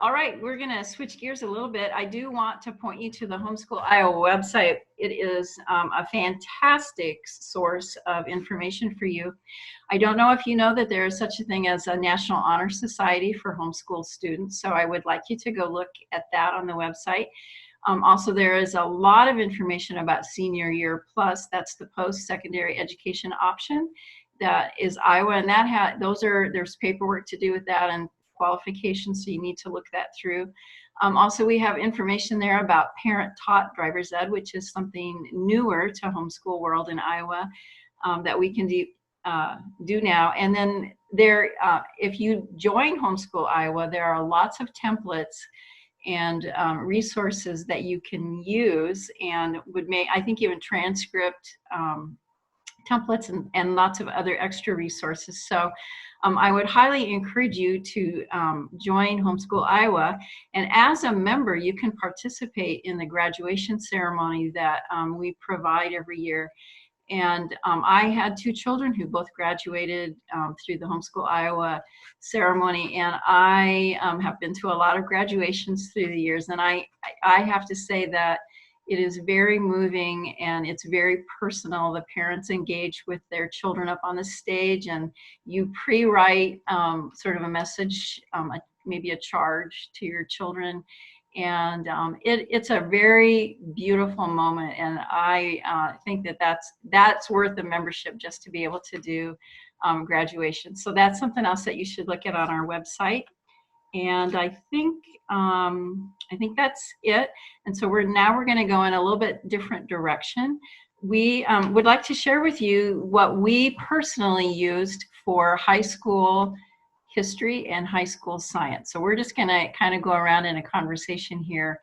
All right, we're going to switch gears a little bit. I do want to point you to the Homeschool Iowa website. It is a fantastic source of information for you. I don't know if you know that there is such a thing as a National Honor Society for homeschool students, so I would like you to go look at that on the website. Also, there is a lot of information about Senior Year Plus. That's the post-secondary education option. That is Iowa, and there's paperwork to do with that and qualifications, so you need to look that through. Also, we have information there about parent-taught driver's ed, which is something newer to homeschool world in Iowa that we can do now. And then if you join Homeschool Iowa, there are lots of templates and resources that you can use, and I think even transcript templates and lots of other extra resources. So I would highly encourage you to join Homeschool Iowa. And as a member, you can participate in the graduation ceremony that we provide every year. And I had two children who both graduated through the Homeschool Iowa ceremony. And I have been to a lot of graduations through the years. And I have to say that it is very moving and it's very personal. The parents engage with their children up on the stage, and you pre-write sort of a message, maybe a charge to your children. And it's a very beautiful moment. And I think that's worth the membership, just to be able to do graduation. So that's something else that you should look at on our website. And I think that's it. And so we're going to go in a little bit different direction. We would like to share with you what we personally used for high school history and high school science. So we're just going to kind of go around in a conversation here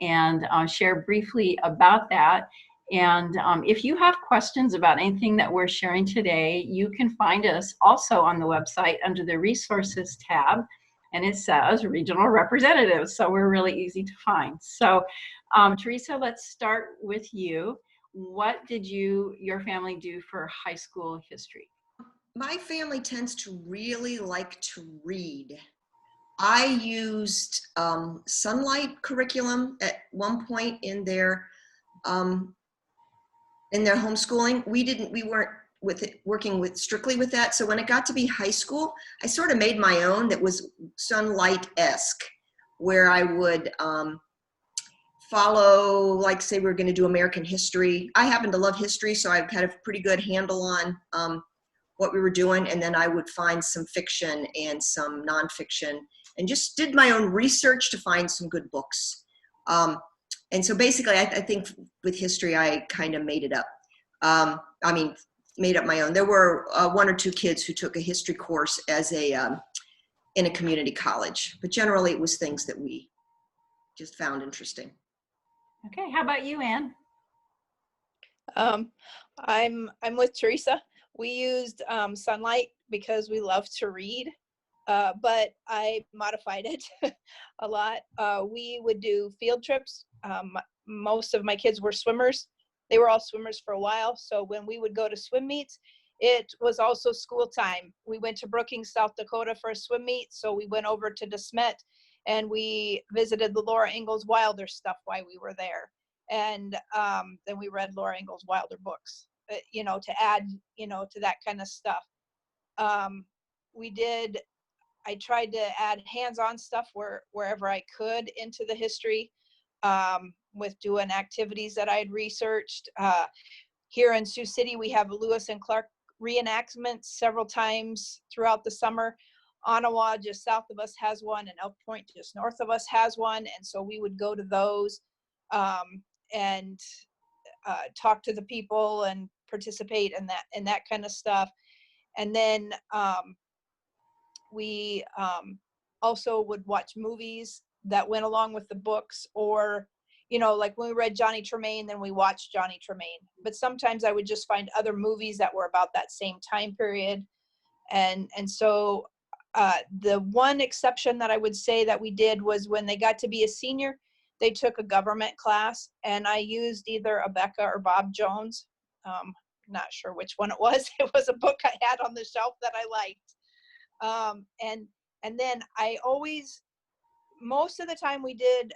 and share briefly about that. And if you have questions about anything that we're sharing today, you can find us also on the website under the resources tab. And it says regional representatives, so we're really easy to find. So Teresa, let's start with you. What did your family do for high school history? My family tends to really like to read. I used Sunlight curriculum at one point in their homeschooling. We weren't working strictly with that. So when it got to be high school, I sort of made my own that was Sunlight-esque, where I would follow, like, say we're going to do American history. I happen to love history, so I've had a pretty good handle on what we were doing. And then I would find some fiction and some nonfiction and just did my own research to find some good books. And so basically, I think with history, I kind of made it up. Made up my own. There were one or two kids who took a history course as in a community college, but generally it was things that we just found interesting. Okay, how about you, Anne? I'm with Teresa. We used Sunlight because we love to read, but I modified it a lot. We would do field trips. Most of my kids were swimmers. They were all swimmers for a while. So when we would go to swim meets, it was also school time. We went to Brookings, South Dakota for a swim meet. So we went over to DeSmet and we visited the Laura Ingalls Wilder stuff while we were there. And then we read Laura Ingalls Wilder books, to add, to that kind of stuff. I tried to add hands-on stuff wherever I could into the history. With doing activities that I had researched. Here in Sioux City, we have Lewis and Clark reenactments several times throughout the summer. Ottawa, just south of us, has one, and Elk Point, just north of us, has one. And so we would go to those and talk to the people and participate in that kind of stuff. And then we also would watch movies that went along with the books, or like when we read Johnny Tremain, then we watched Johnny Tremain. But sometimes I would just find other movies that were about that same time period. And so the one exception that I would say that we did was when they got to be a senior, they took a government class, and I used either Abeka or Bob Jones. Not sure which one it was. It was a book I had on the shelf that I liked. And then I always most of the time we did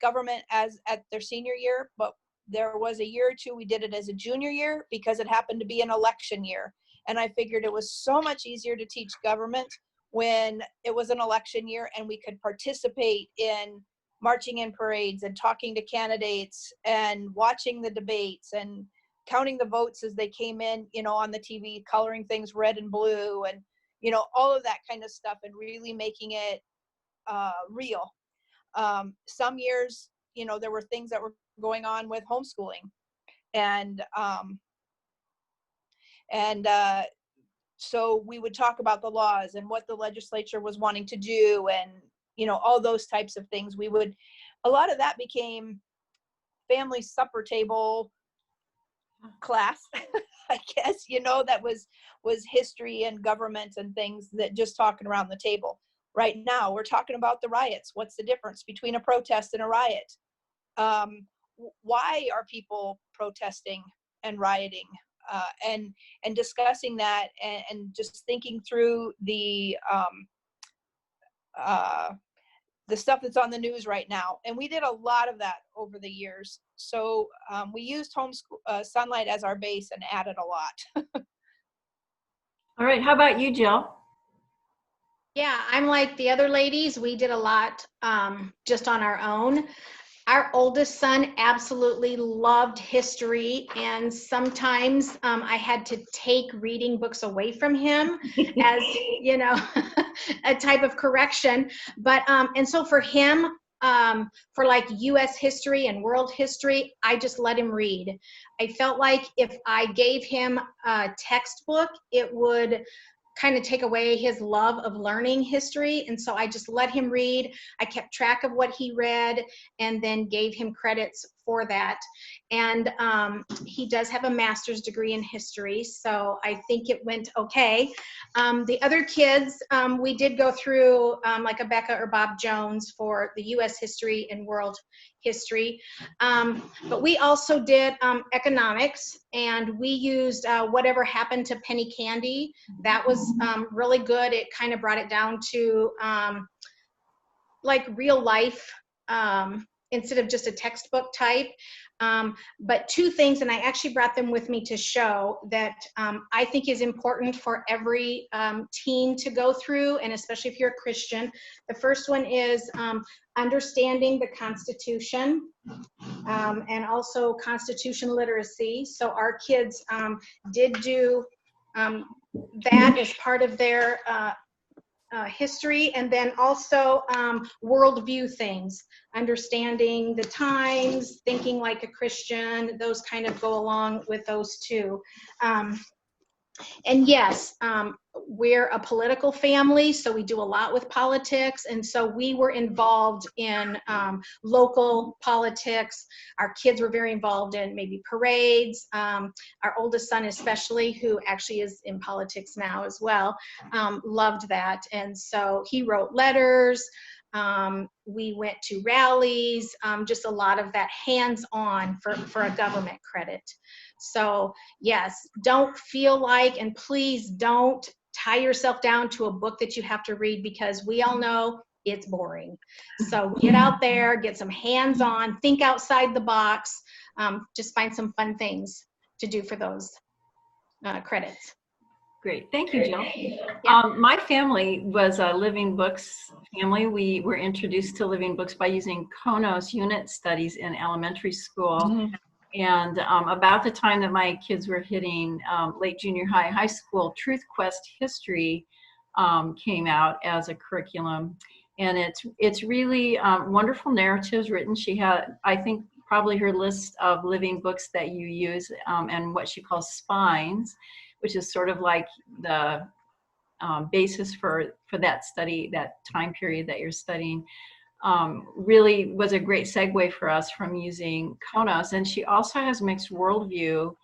government as at their senior year, but there was a year or two we did it as a junior year because it happened to be an election year. And I figured it was so much easier to teach government when it was an election year and we could participate in marching in parades and talking to candidates and watching the debates and counting the votes as they came in, you know, on the TV, coloring things red and blue and, you know, all of that kind of stuff and really making it real. Some years, you know, there were things that were going on with homeschooling and so we would talk about the laws and what the legislature was wanting to do and, you know, all those types of things. A lot of that became family supper table class, I guess, you know, that was history and government and things that just talking around the table. Right now, we're talking about the riots. What's the difference between a protest and a riot? Why are people protesting and rioting? And discussing that and just thinking through the stuff that's on the news right now. And we did a lot of that over the years. So we used Sunlight as our base and added a lot. All right, how about you, Jill? Yeah, I'm like the other ladies. We did a lot just on our own. Our oldest son absolutely loved history, and sometimes I had to take reading books away from him as, you know, a type of correction. But and so for him, for like U.S. history and world history, I just let him read. I felt like if I gave him a textbook, it would kind of take away his love of learning history. And so I just let him read. I kept track of what he read and then gave him credits for that. And he does have a master's degree in history, so I think it went okay. The other kids, we did go through like a Becca or Bob Jones for the US history and world history. But we also did economics, and we used Whatever Happened to Penny Candy. That was really good. It kind of brought it down to like real life instead of just a textbook type. But two things, and I actually brought them with me to show that I think is important for every teen to go through, and especially if you're a Christian. The first one is understanding the Constitution and also Constitution literacy. So our kids did do that as part of their history, and then also worldview things, understanding the times, thinking like a Christian, those kind of go along with those two. And yes, we're a political family, so we do a lot with politics, and so we were involved in local politics. Our kids were very involved in maybe parades. Our oldest son especially, who actually is in politics now as well, loved that, and so he wrote letters. We went to rallies, just a lot of that hands-on for a government credit. So yes, don't feel like, and please don't tie yourself down to a book that you have to read, because we all know it's boring. So get out there, get some hands-on, think outside the box, just find some fun things to do for those credits. Great, thank you, Jill. Yeah. My family was a Living Books family. We were introduced to Living Books by using Konos unit studies in elementary school. Mm-hmm. And about the time that my kids were hitting late junior high, high school, Truth Quest History came out as a curriculum. And it's really wonderful narratives written. She had, I think, probably her list of living books that you use and what she calls spines, which is sort of like the basis for that study, that time period that you're studying. Really was a great segue for us from using Konos. And she also has mixed worldview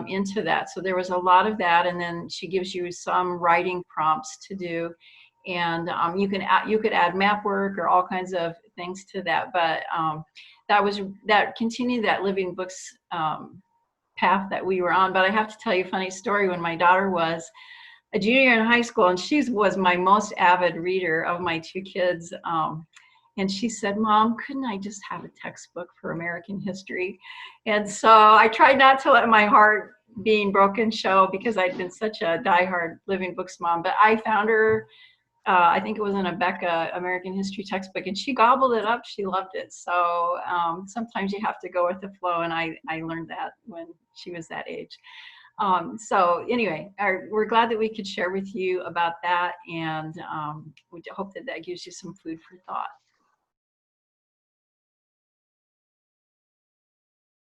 into that. So there was a lot of that. And then she gives you some writing prompts to do. And you could add map work or all kinds of things to that. But that continued that Living Books path that we were on. But I have to tell you a funny story. When my daughter was, a junior in high school, and she was my most avid reader of my two kids. And she said, Mom, couldn't I just have a textbook for American history? And so I tried not to let my heart being broken show, because I'd been such a diehard Living Books mom. But I found her, I think it was in a Becca American history textbook, and she gobbled it up. She loved it. So sometimes you have to go with the flow, and I learned that when she was that age. So anyway, we're glad that we could share with you about that, and we hope that that gives you some food for thought.